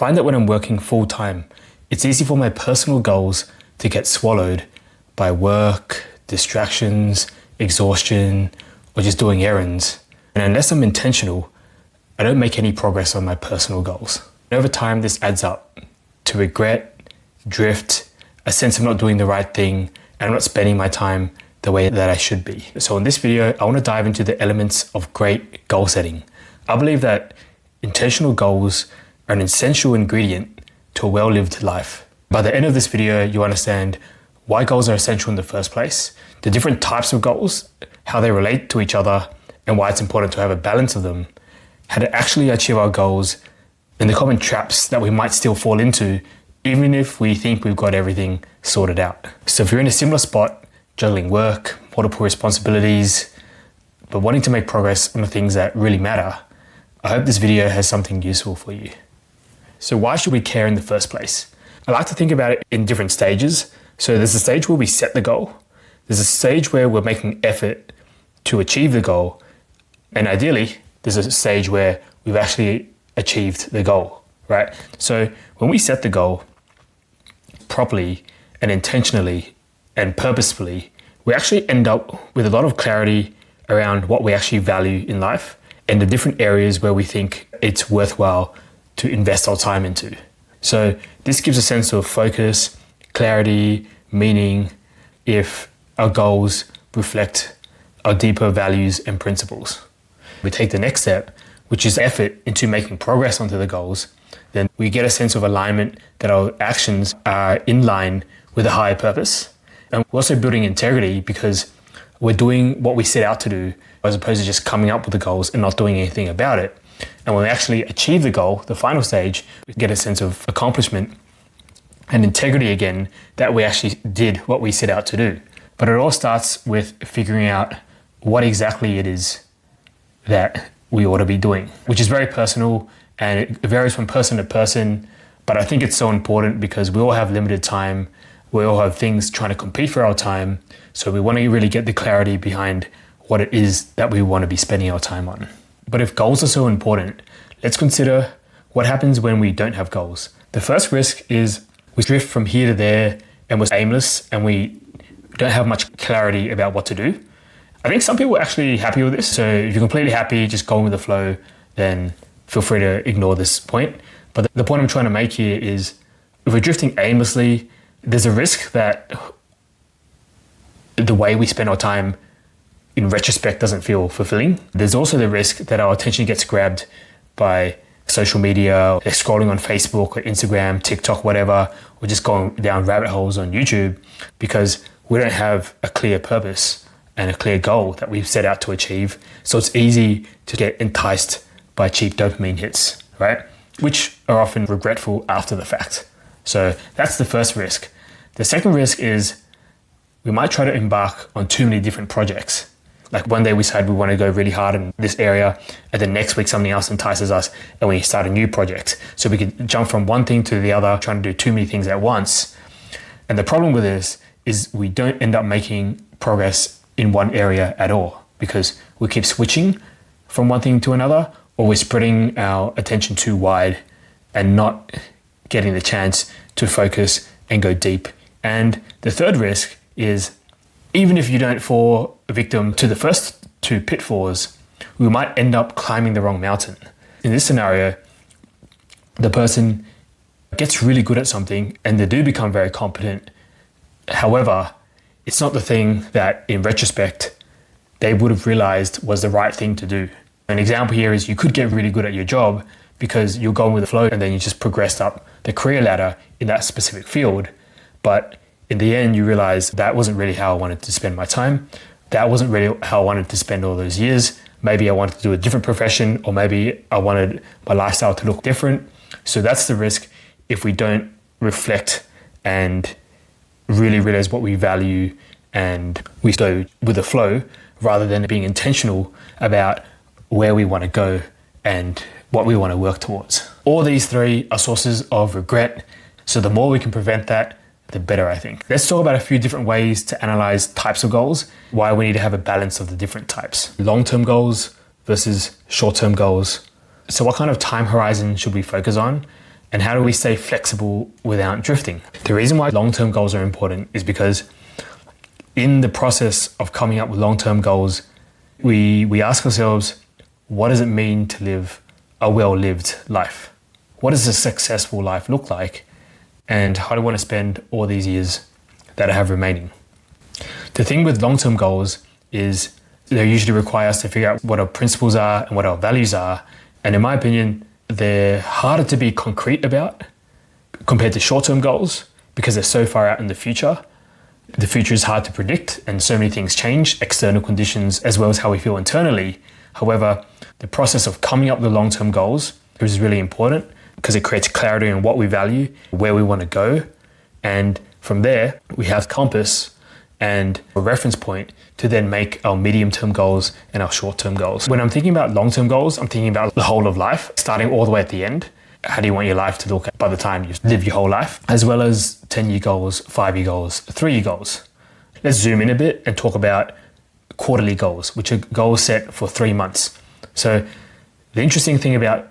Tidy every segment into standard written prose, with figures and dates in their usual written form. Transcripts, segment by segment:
find that when I'm working full time, it's easy for my personal goals to get swallowed by work, distractions, exhaustion, or just doing errands. And unless I'm intentional, I don't make any progress on my personal goals. And over time, this adds up to regret, drift, a sense of not doing the right thing, and I'm not spending my time the way that I should be. So in this video, I want to dive into the elements of great goal setting. I believe that intentional goals are an essential ingredient to a well-lived life. By the end of this video, you understand why goals are essential in the first place, the different types of goals, how they relate to each other, and why it's important to have a balance of them, how to actually achieve our goals, and the common traps that we might still fall into, even if we think we've got everything sorted out. So if you're in a similar spot, juggling work, multiple responsibilities, but wanting to make progress on the things that really matter, I hope this video has something useful for you. So why should we care in the first place? I like to think about it in different stages. So there's a stage where we set the goal. There's a stage where we're making effort to achieve the goal. And ideally, there's a stage where we've actually achieved the goal, right? So when we set the goal properly and intentionally and purposefully, we actually end up with a lot of clarity around what we actually value in life and the different areas where we think it's worthwhile to invest our time into. So this gives a sense of focus, clarity, meaning, if our goals reflect our deeper values and principles. We take the next step, which is effort into making progress onto the goals. Then we get a sense of alignment that our actions are in line with a higher purpose. And we're also building integrity because we're doing what we set out to do as opposed to just coming up with the goals and not doing anything about it. And when we actually achieve the goal, the final stage, we get a sense of accomplishment and integrity again, that we actually did what we set out to do. But it all starts with figuring out what exactly it is that we ought to be doing, which is very personal and it varies from person to person. But I think it's so important because we all have limited time. We all have things trying to compete for our time. So we want to really get the clarity behind what it is that we want to be spending our time on. But if goals are so important, let's consider what happens when we don't have goals. The first risk is we drift from here to there and we're aimless and we don't have much clarity about what to do. I think some people are actually happy with this. So if you're completely happy, just going with the flow, then feel free to ignore this point. But the point I'm trying to make here is if we're drifting aimlessly, there's a risk that the way we spend our time in retrospect doesn't feel fulfilling. There's also the risk that our attention gets grabbed by social media, like scrolling on Facebook or Instagram, TikTok, whatever, or just going down rabbit holes on YouTube because we don't have a clear purpose and a clear goal that we've set out to achieve. So it's easy to get enticed by cheap dopamine hits, right? Which are often regretful after the fact. So that's the first risk. The second risk is we might try to embark on too many different projects. Like one day we decide we want to go really hard in this area, and then next week something else entices us and we start a new project. So we could jump from one thing to the other, trying to do too many things at once. And the problem with this is we don't end up making progress in one area at all because we keep switching from one thing to another, or we're spreading our attention too wide and not getting the chance to focus and go deep. And the third risk is even if you don't fall victim to the first two pitfalls, we might end up climbing the wrong mountain. In this scenario, the person gets really good at something and they do become very competent. However, it's not the thing that in retrospect they would have realized was the right thing to do. An example here is you could get really good at your job because you're going with the flow and then you just progressed up the career ladder in that specific field. But in the end, you realize that wasn't really how I wanted to spend my time. That wasn't really how I wanted to spend all those years. Maybe I wanted to do a different profession, or maybe I wanted my lifestyle to look different. So that's the risk if we don't reflect and really realize what we value and we go with the flow rather than being intentional about where we want to go and what we want to work towards. All these three are sources of regret. So the more we can prevent that, the better, I think. Let's talk about a few different ways to analyze types of goals, why we need to have a balance of the different types. Long-term goals versus short-term goals. So what kind of time horizon should we focus on? And how do we stay flexible without drifting? The reason why long-term goals are important is because in the process of coming up with long-term goals, we ask ourselves, what does it mean to live a well-lived life? What does a successful life look like? And how do I want to spend all these years that I have remaining? The thing with long-term goals is they usually require us to figure out what our principles are and what our values are. And in my opinion, they're harder to be concrete about compared to short-term goals because they're so far out in the future. The future is hard to predict and so many things change, external conditions as well as how we feel internally. However, the process of coming up with long-term goals is really important because it creates clarity on what we value, where we want to go. And from there, we have compass and a reference point to then make our medium-term goals and our short-term goals. When I'm thinking about long-term goals, I'm thinking about the whole of life, starting all the way at the end. How do you want your life to look by the time you live your whole life? As well as 10-year goals, 5-year goals, 3-year goals. Let's zoom in a bit and talk about quarterly goals, which are goals set for 3 months. So the interesting thing about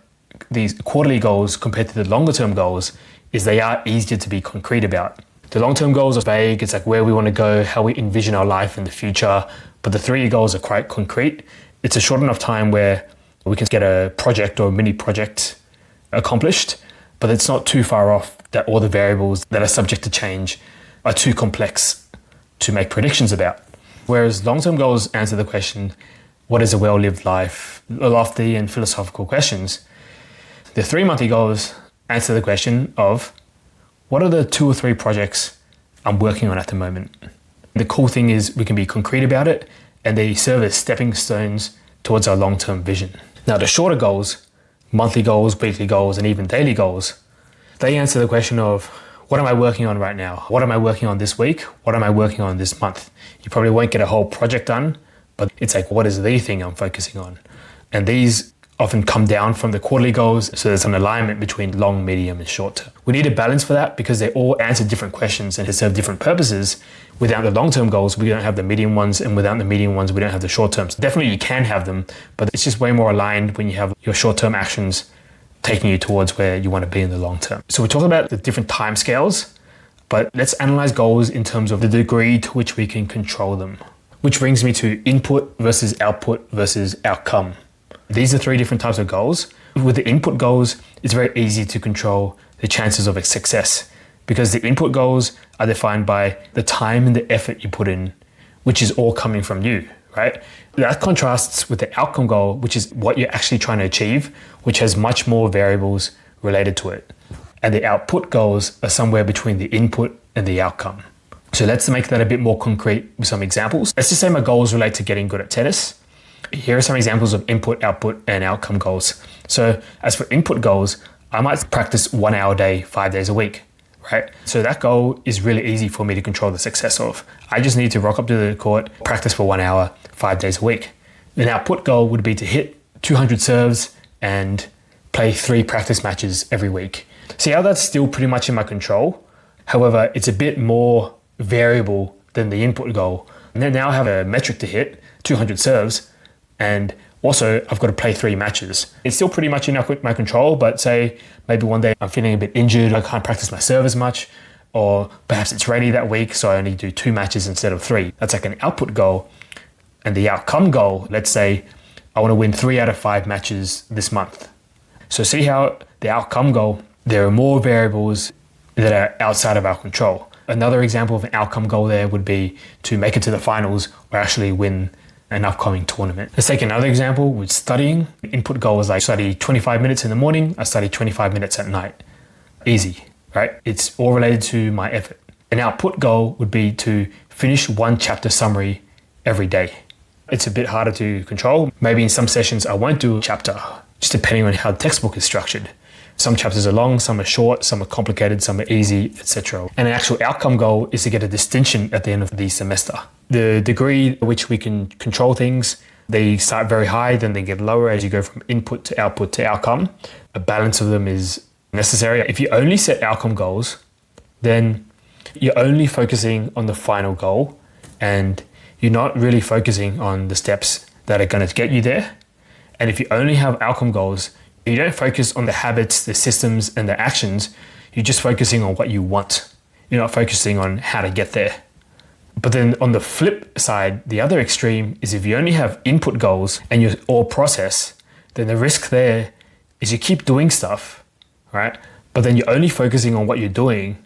these quarterly goals compared to the longer-term goals is they are easier to be concrete about. The long-term goals are vague. It's like where we want to go, how we envision our life in the future. But the 3-year goals are quite concrete. It's a short enough time where we can get a project or a mini project accomplished, but it's not too far off that all the variables that are subject to change are too complex to make predictions about. Whereas long-term goals answer the question, what is a well-lived life? Lofty and philosophical questions. The 3-monthly goals answer the question of, what are the 2 or 3 projects I'm working on at the moment? The cool thing is we can be concrete about it and they serve as stepping stones towards our long-term vision. Now the shorter goals, monthly goals, weekly goals, and even daily goals, they answer the question of, what am I working on right now? What am I working on this week? What am I working on this month? You probably won't get a whole project done, but it's like, what is the thing I'm focusing on? And these often come down from the quarterly goals, so there's an alignment between long, medium, and short term. We need a balance for that because they all answer different questions and serve different purposes. Without the long-term goals, we don't have the medium ones, and without the medium ones, we don't have the short terms. Definitely you can have them, but it's just way more aligned when you have your short-term actions taking you towards where you want to be in the long term. So we talked about the different time scales, but let's analyze goals in terms of the degree to which we can control them. Which brings me to input versus output versus outcome. These are 3 different types of goals. With the input goals, it's very easy to control the chances of a success because the input goals are defined by the time and the effort you put in, which is all coming from you, right? That contrasts with the outcome goal, which is what you're actually trying to achieve, which has much more variables related to it. And the output goals are somewhere between the input and the outcome. So let's make that a bit more concrete with some examples. Let's just say my goals relate to getting good at tennis. Here are some examples of input, output, and outcome goals. So as for input goals, I might practice 1 hour a day, 5 days a week, right? So that goal is really easy for me to control the success of. I just need to rock up to the court, practice for 1 hour, 5 days a week. An output goal would be to hit 200 serves and play 3 practice matches every week. See how that's still pretty much in my control? However, it's a bit more variable than the input goal. And then now I have a metric to hit, 200 serves, and also I've got to play 3 matches. It's still pretty much in my control, but say maybe one day I'm feeling a bit injured, I can't practice my serve as much, or perhaps it's rainy that week, so I only do 2 matches instead of 3. That's like an output goal. And the outcome goal, let's say I want to win 3 out of 5 matches this month. So see how the outcome goal, there are more variables that are outside of our control. Another example of an outcome goal there would be to make it to the finals or actually win an upcoming tournament. Let's take another example with studying. Input goal is like study 25 minutes in the morning, I study 25 minutes at night. Easy, right? It's all related to my effort. An output goal would be to finish 1 chapter summary every day. It's a bit harder to control. Maybe in some sessions I won't do a chapter, just depending on how the textbook is structured. Some chapters are long, some are short, some are complicated, some are easy, etc. And an actual outcome goal is to get a distinction at the end of the semester. The degree at which we can control things, they start very high, then they get lower as you go from input to outcome. A balance of them is necessary. If you only set outcome goals, then you're only focusing on the final goal and you're not really focusing on the steps that are going to get you there. And if you only have outcome goals, You don't focus on the habits, the systems, and the actions. You're just focusing on what you want. You're not focusing on how to get there. But then on the flip side, the other extreme is if you only have input goals and you're all process, then the risk there is you keep doing stuff, right? But then you're only focusing on what you're doing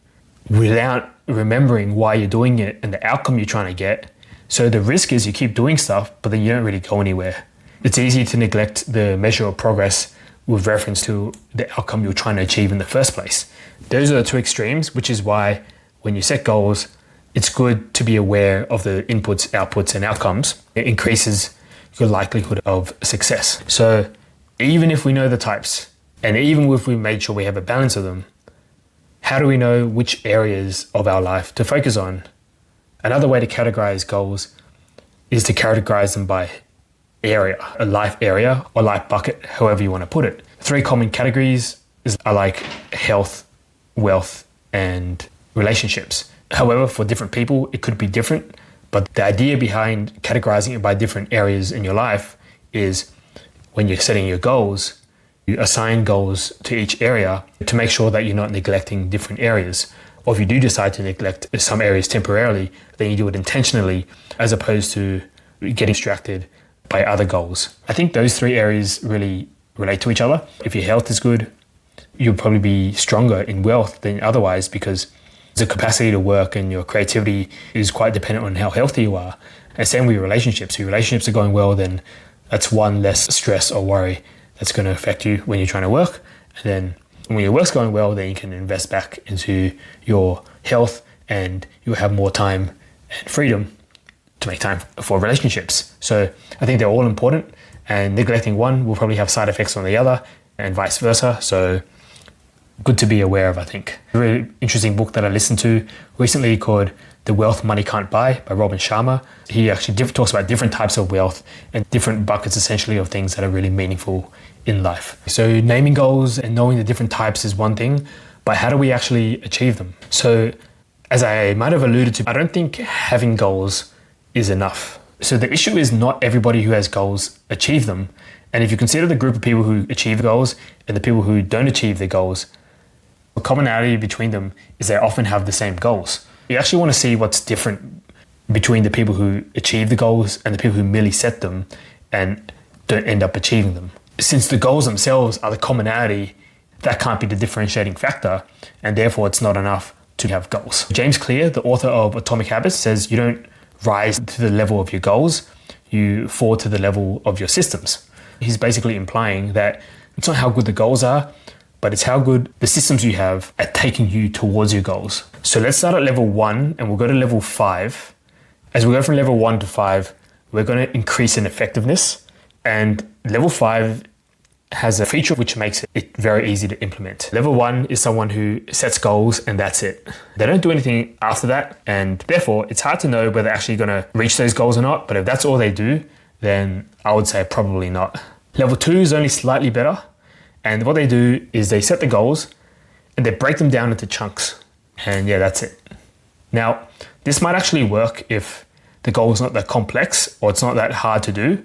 without remembering why you're doing it and the outcome you're trying to get. So the risk is you keep doing stuff, but then you don't really go anywhere. It's easy to neglect the measure of progress with reference to the outcome you're trying to achieve in the first place. Those are the two extremes, which is why when you set goals, it's good to be aware of the inputs, outputs, and outcomes. It increases your likelihood of success. So even if we know the types, and even if we made sure we have a balance of them, how do we know which areas of our life to focus on? Another way to categorize goals is to categorize them by area, a life area or life bucket, however you want to put it. 3 common categories are like health, wealth, and relationships. However, for different people, it could be different. But the idea behind categorizing it by different areas in your life is when you're setting your goals, you assign goals to each area to make sure that you're not neglecting different areas. Or if you do decide to neglect some areas temporarily, then you do it intentionally as opposed to getting distracted by other goals. I think those 3 areas really relate to each other. If your health is good, you'll probably be stronger in wealth than otherwise because the capacity to work and your creativity is quite dependent on how healthy you are. And same with your relationships. If your relationships are going well, then that's one less stress or worry that's going to affect you when you're trying to work. And then when your work's going well, then you can invest back into your health and you'll have more time and freedom to make time for relationships. So I think they're all important, and neglecting one will probably have side effects on the other and vice versa. So good to be aware of, I think. A really interesting book that I listened to recently called The Wealth Money Can't Buy by Robin Sharma. He actually talks about different types of wealth and different buckets essentially of things that are really meaningful in life. So naming goals and knowing the different types is one thing, but how do we actually achieve them? So as I might have alluded to, I don't think having goals is enough. So the issue is not everybody who has goals achieve them. And if you consider the group of people who achieve goals and the people who don't achieve their goals, the commonality between them is they often have the same goals. You actually want to see what's different between the people who achieve the goals and the people who merely set them and don't end up achieving them. Since the goals themselves are the commonality, that can't be the differentiating factor, and therefore it's not enough to have goals. James Clear, the author of Atomic Habits, says you don't rise to the level of your goals, you fall to the level of your systems. He's basically implying that it's not how good the goals are, but it's how good the systems you have at taking you towards your goals. So let's start at level 1 and we'll go to level 5. As we go from level 1 to 5, we're going to increase in effectiveness. And level 5 has a feature which makes it very easy to implement. Level 1 is someone who sets goals and that's it. They don't do anything after that, and therefore it's hard to know whether they're actually going to reach those goals or not. But if that's all they do, then I would say probably not. Level 2 is only slightly better. And what they do is they set the goals and they break them down into chunks. And yeah, that's it. Now, this might actually work if the goal is not that complex or it's not that hard to do.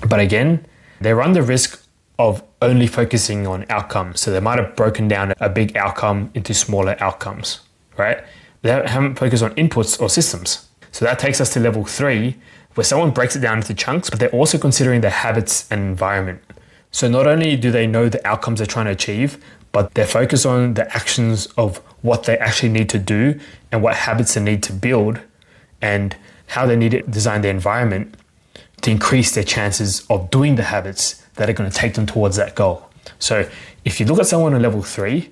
But again, they run the risk of only focusing on outcomes. So they might have broken down a big outcome into smaller outcomes, right? They haven't focused on inputs or systems. So that takes us to level 3, where someone breaks it down into chunks, but they're also considering the habits and environment. So not only do they know the outcomes they're trying to achieve, but they're focused on the actions of what they actually need to do and what habits they need to build and how they need to design their environment to increase their chances of doing the habits that are going to take them towards that goal. So if you look at someone on level 3,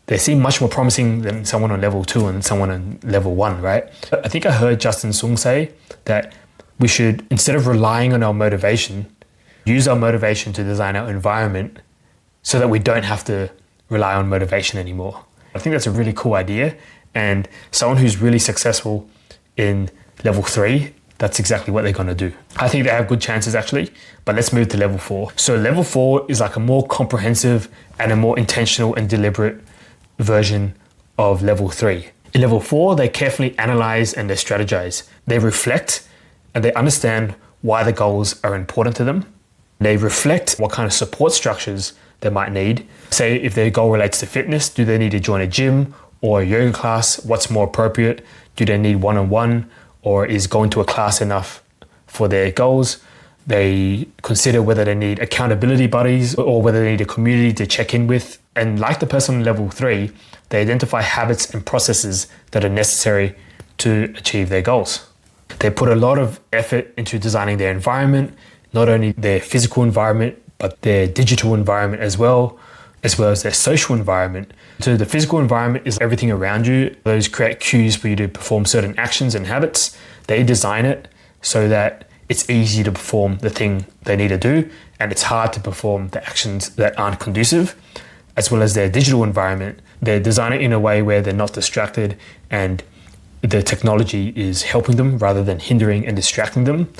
they seem much more promising than someone on level 2 and someone on level 1, right? I think I heard Justin Sung say that we should, instead of relying on our motivation, use our motivation to design our environment so that we don't have to rely on motivation anymore. I think that's a really cool idea. And someone who's really successful in level 3, that's exactly what they're going to do. I think they have good chances actually, but let's move to level 4. So level 4 is like a more comprehensive and a more intentional and deliberate version of level 3. In level 4, they carefully analyze and they strategize. They reflect and they understand why the goals are important to them. They reflect what kind of support structures they might need. Say if their goal relates to fitness, do they need to join a gym or a yoga class? What's more appropriate? Do they need one-on-one, or is going to a class enough for their goals? They consider whether they need accountability buddies or whether they need a community to check in with. And like the person on level 3, they identify habits and processes that are necessary to achieve their goals. They put a lot of effort into designing their environment, not only their physical environment, but their digital environment as well as their social environment. So the physical environment is everything around you. Those create cues for you to perform certain actions and habits. They design it so that it's easy to perform the thing they need to do, and it's hard to perform the actions that aren't conducive. As well as their digital environment, they design it in a way where they're not distracted and the technology is helping them rather than hindering and distracting them.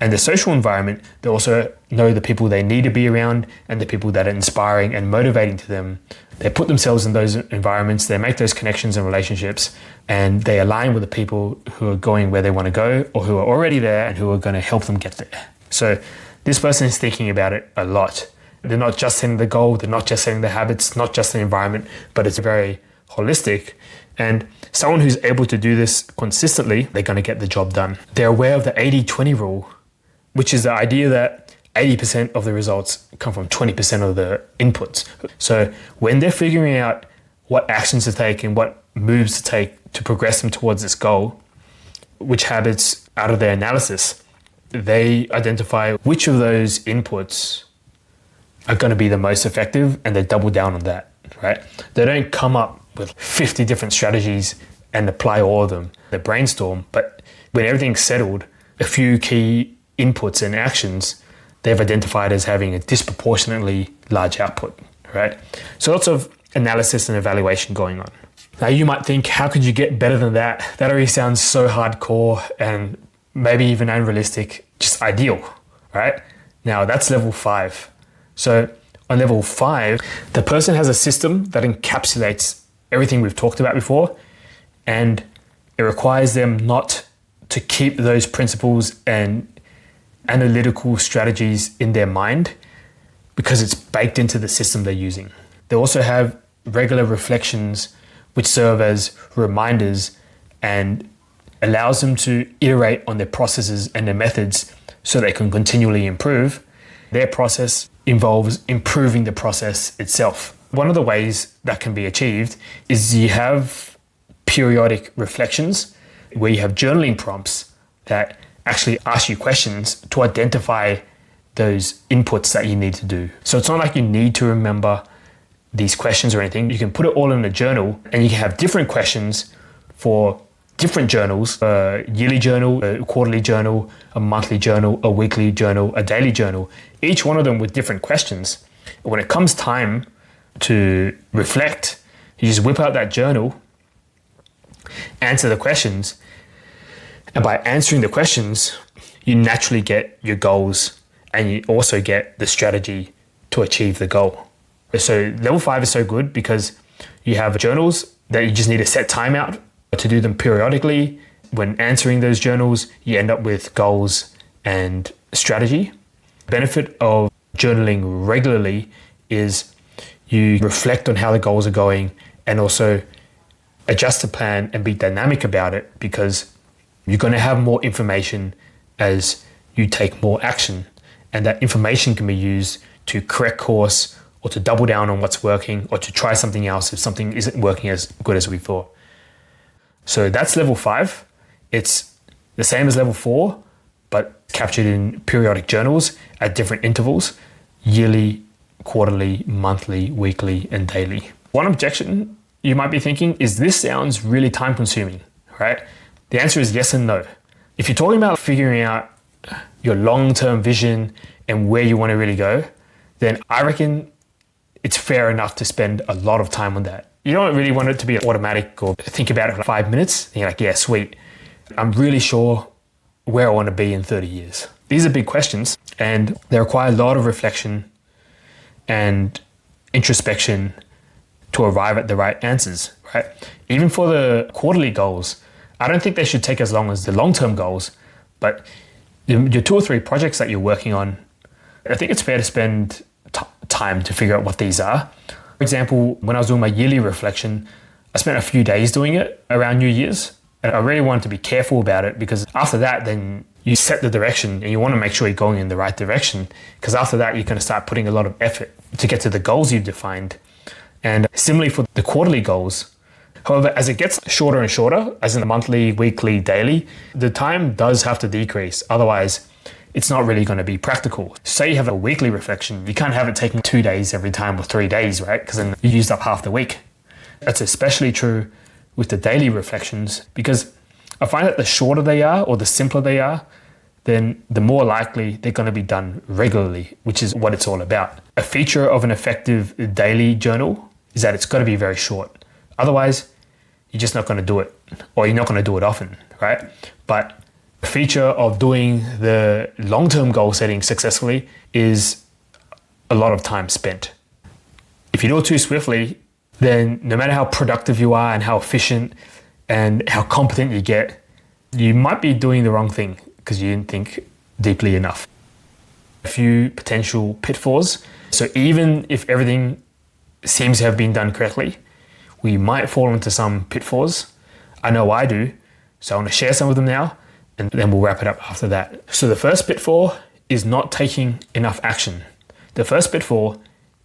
And the social environment, they also know the people they need to be around and the people that are inspiring and motivating to them. They put themselves in those environments, they make those connections and relationships, and they align with the people who are going where they want to go or who are already there and who are going to help them get there. So this person is thinking about it a lot. They're not just setting the goal, they're not just setting the habits, not just the environment, but it's very holistic. And someone who's able to do this consistently, they're going to get the job done. They're aware of the 80-20 rule, which is the idea that 80% of the results come from 20% of the inputs. So when they're figuring out what actions to take and what moves to take to progress them towards this goal, which habits out of their analysis, they identify which of those inputs are going to be the most effective and they double down on that, right? They don't come up with 50 different strategies and apply all of them. They brainstorm, but when everything's settled, a few key inputs and actions they've identified as having a disproportionately large output, right? So lots of analysis and evaluation going on. Now you might think, how could you get better than that? That already sounds so hardcore and maybe even unrealistic, just ideal, right? Now that's level 5. So on level 5, the person has a system that encapsulates everything we've talked about before, and it requires them not to keep those principles and analytical strategies in their mind because it's baked into the system they're using. They also have regular reflections which serve as reminders and allows them to iterate on their processes and their methods so they can continually improve. Their process involves improving the process itself. One of the ways that can be achieved is you have periodic reflections where you have journaling prompts that actually ask you questions to identify those inputs that you need to do. So it's not like you need to remember these questions or anything. You can put it all in a journal and you can have different questions for different journals, a yearly journal, a quarterly journal, a monthly journal, a weekly journal, a daily journal, each one of them with different questions. And when it comes time to reflect, you just whip out that journal, answer the questions, and by answering the questions, you naturally get your goals and you also get the strategy to achieve the goal. So level 5 is so good because you have journals that you just need to set time out to do them periodically. When answering those journals, you end up with goals and strategy. Benefit of journaling regularly is you reflect on how the goals are going and also adjust the plan and be dynamic about it because you're going to have more information as you take more action, and that information can be used to correct course or to double down on what's working or to try something else if something isn't working as good as we thought. So that's level 5. It's the same as level 4, but captured in periodic journals at different intervals, yearly, quarterly, monthly, weekly, and daily. One objection you might be thinking is this sounds really time consuming, right? The answer is yes and no. If you're talking about figuring out your long-term vision and where you want to really go, then I reckon it's fair enough to spend a lot of time on that. You don't really want it to be automatic or think about it for 5 minutes. And you're like, yeah, sweet. I'm really sure where I want to be in 30 years. These are big questions and they require a lot of reflection and introspection to arrive at the right answers, right? Even for the quarterly goals, I don't think they should take as long as the long-term goals, but your 2 or 3 projects that you're working on, I think it's fair to spend time to figure out what these are. For example, when I was doing my yearly reflection, I spent a few days doing it around New Year's. And I really wanted to be careful about it because after that, then you set the direction and you want to make sure you're going in the right direction, because after that, you're going to start putting a lot of effort to get to the goals you've defined. And similarly for the quarterly goals. However, as it gets shorter and shorter, as in the monthly, weekly, daily, the time does have to decrease. Otherwise, it's not really going to be practical. Say you have a weekly reflection, you can't have it taking 2 days every time or 3 days, right? Because then you used up half the week. That's especially true with the daily reflections, because I find that the shorter they are or the simpler they are, then the more likely they're going to be done regularly, which is what it's all about. A feature of an effective daily journal is that it's got to be very short. Otherwise, you're just not going to do it, or you're not going to do it often, right? But a feature of doing the long-term goal setting successfully is a lot of time spent. If you do it too swiftly, then no matter how productive you are and how efficient and how competent you get, you might be doing the wrong thing because you didn't think deeply enough. A few potential pitfalls. So even if everything seems to have been done correctly, we might fall into some pitfalls. I know I do. So I want to share some of them now, and then we'll wrap it up after that. So the first pitfall is not taking enough action. The first pitfall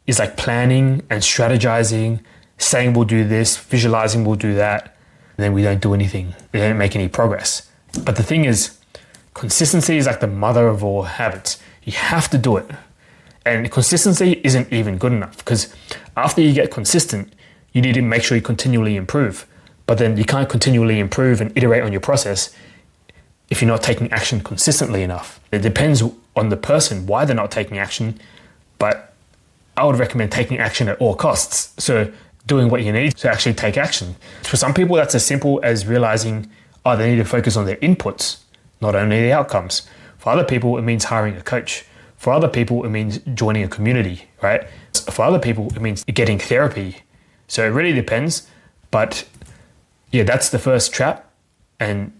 is like planning and strategizing, saying we'll do this, visualizing we'll do that, and then we don't do anything. We don't make any progress. But the thing is, consistency is like the mother of all habits. You have to do it. And consistency isn't even good enough, because after you get consistent, you need to make sure you continually improve. But then you can't continually improve and iterate on your process if you're not taking action consistently enough. It depends on the person why they're not taking action, but I would recommend taking action at all costs. So doing what you need to actually take action. For some people, that's as simple as realizing, they need to focus on their inputs, not only the outcomes. For other people, it means hiring a coach. For other people, it means joining a community, right? For other people, it means getting therapy. So it really depends. But yeah, that's the first trap. And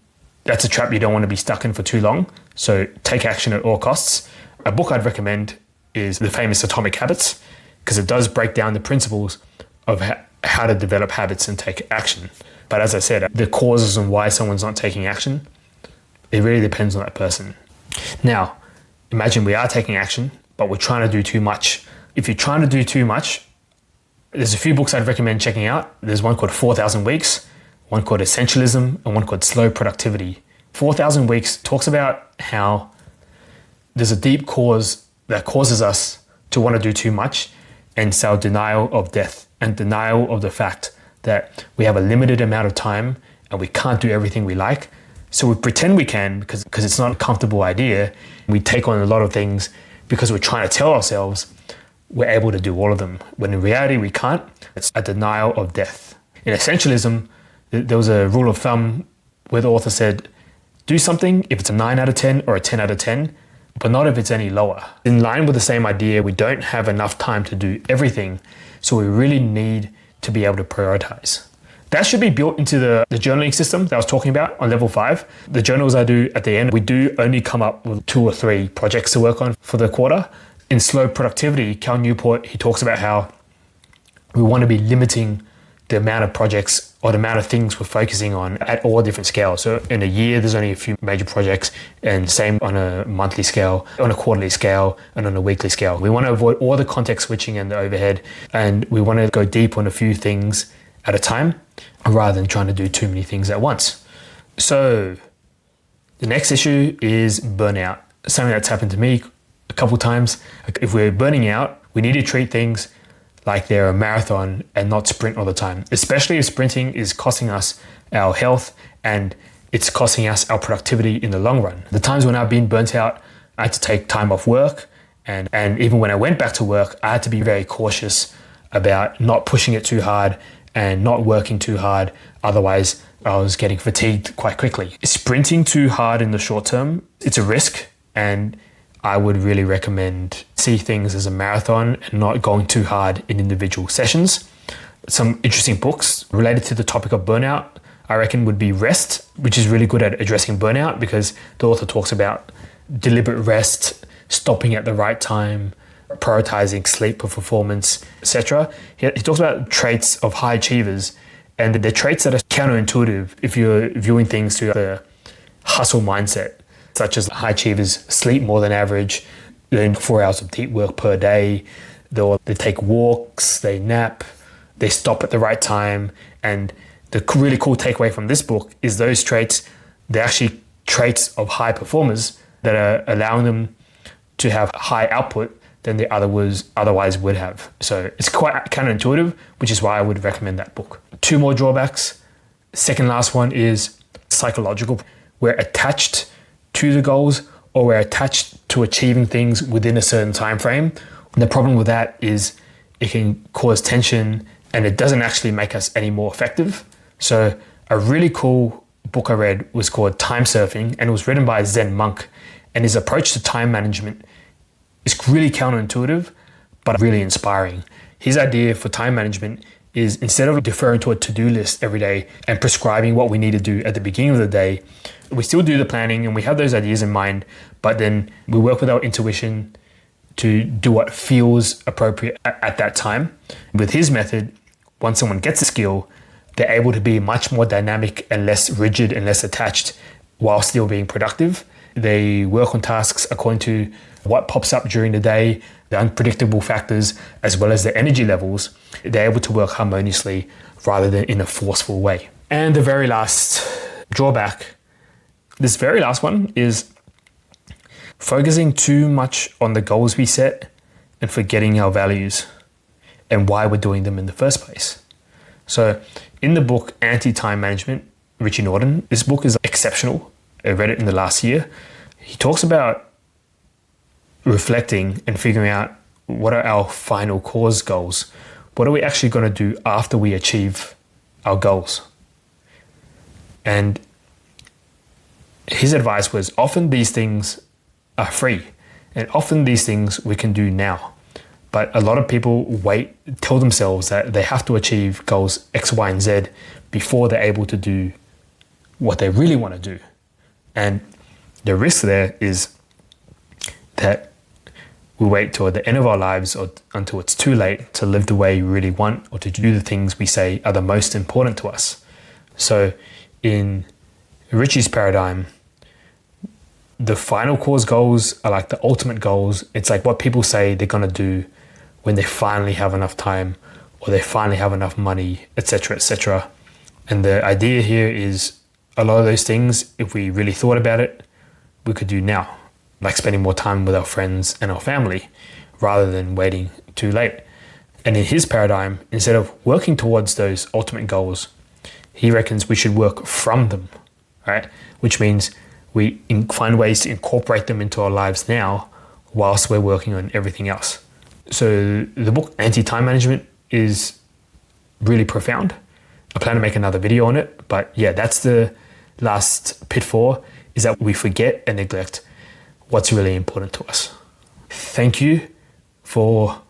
that's a trap you don't want to be stuck in for too long. So take action at all costs. A book I'd recommend is the famous Atomic Habits, because it does break down the principles of how to develop habits and take action. But as I said, the causes and why someone's not taking action, it really depends on that person. Now, imagine we are taking action, but we're trying to do too much. If you're trying to do too much, there's a few books I'd recommend checking out. There's one called 4,000 Weeks, one called Essentialism, and one called Slow Productivity. 4,000 Weeks talks about how there's a deep cause that causes us to want to do too much, and it's our denial of death and denial of the fact that we have a limited amount of time and we can't do everything we like. So we pretend we can because it's not a comfortable idea. We take on a lot of things because we're trying to tell ourselves we're able to do all of them, when in reality we can't. It's a denial of death. In Essentialism, there was a rule of thumb where the author said, do something if it's a 9 out of 10 or a 10 out of 10, but not if it's any lower. In line with the same idea, we don't have enough time to do everything, so we really need to be able to prioritize. That should be built into the journaling system that I was talking about on level 5. The journals I do at the end, we do only come up with 2 or 3 projects to work on for the quarter. In Slow Productivity, Cal Newport, he talks about how we want to be limiting the amount of projects or the amount of things we're focusing on at all different scales. So in a year, there's only a few major projects, and same on a monthly scale, on a quarterly scale, and on a weekly scale. We want to avoid all the context switching and the overhead, and we want to go deep on a few things at a time rather than trying to do too many things at once. So the next issue is burnout. Something that's happened to me a couple of times. If we're burning out, we need to treat things like they're a marathon and not sprint all the time, especially if sprinting is costing us our health and it's costing us our productivity in the long run. The times when I've been burnt out, I had to take time off work, and even when I went back to work, I had to be very cautious about not pushing it too hard and not working too hard. Otherwise, I was getting fatigued quite quickly. Sprinting too hard in the short term, it's a risk, and I would really recommend see things as a marathon and not going too hard in individual sessions. Some interesting books related to the topic of burnout, I reckon, would be Rest, which is really good at addressing burnout because the author talks about deliberate rest, stopping at the right time, prioritizing sleep for performance, etc. He talks about traits of high achievers, and the traits that are counterintuitive if you're viewing things through the hustle mindset, such as high achievers sleep more than average, doing 4 hours of deep work per day, they take walks, they nap, they stop at the right time. And the really cool takeaway from this book is those traits, they're actually traits of high performers that are allowing them to have high output than they otherwise would have. So it's quite counterintuitive, which is why I would recommend that book. 2 more drawbacks. Second last one is psychological. We're attached to the goals, or we're attached to achieving things within a certain time frame. And the problem with that is it can cause tension, and it doesn't actually make us any more effective. So a really cool book I read was called Time Surfing, and it was written by a Zen monk. And his approach to time management is really counterintuitive, but really inspiring. His idea for time management is, instead of deferring to a to-do list every day and prescribing what we need to do at the beginning of the day, we still do the planning and we have those ideas in mind, but then we work with our intuition to do what feels appropriate at that time. With his method, once someone gets a skill, they're able to be much more dynamic and less rigid and less attached while still being productive. They work on tasks according to what pops up during the day, the unpredictable factors, as well as their energy levels. They're able to work harmoniously rather than in a forceful way. And the very last drawback, this very last one, is focusing too much on the goals we set and forgetting our values and why we're doing them in the first place. So in the book, Anti-Time Management, Richie Norton, this book is exceptional. I read it in the last year. He talks about reflecting and figuring out what are our final cause goals. What are we actually going to do after we achieve our goals? And his advice was, often these things are free, and often these things we can do now. But a lot of people tell themselves that they have to achieve goals X, Y, and Z before they're able to do what they really want to do. And the risk there is that we wait till the end of our lives or until it's too late to live the way we really want or to do the things we say are the most important to us. So in Richie's paradigm, the final cause goals are like the ultimate goals. It's like what people say they're going to do when they finally have enough time or they finally have enough money, etc., etc. And the idea here is a lot of those things, if we really thought about it, we could do now, like spending more time with our friends and our family rather than waiting too late. And in his paradigm, instead of working towards those ultimate goals, he reckons we should work from them, right? Which means we find ways to incorporate them into our lives now whilst we're working on everything else. So the book Anti-Time Management is really profound. I plan to make another video on it, but yeah, that's the last pitfall, is that we forget and neglect what's really important to us. Thank you for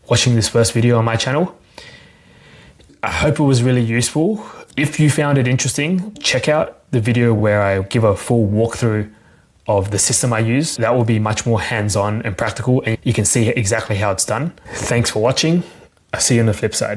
watching this first video on my channel. I hope it was really useful. If you found it interesting, check out the video where I give a full walkthrough of the system I use. That will be much more hands-on and practical, and you can see exactly how it's done. Thanks for watching. I'll see you on the flip side.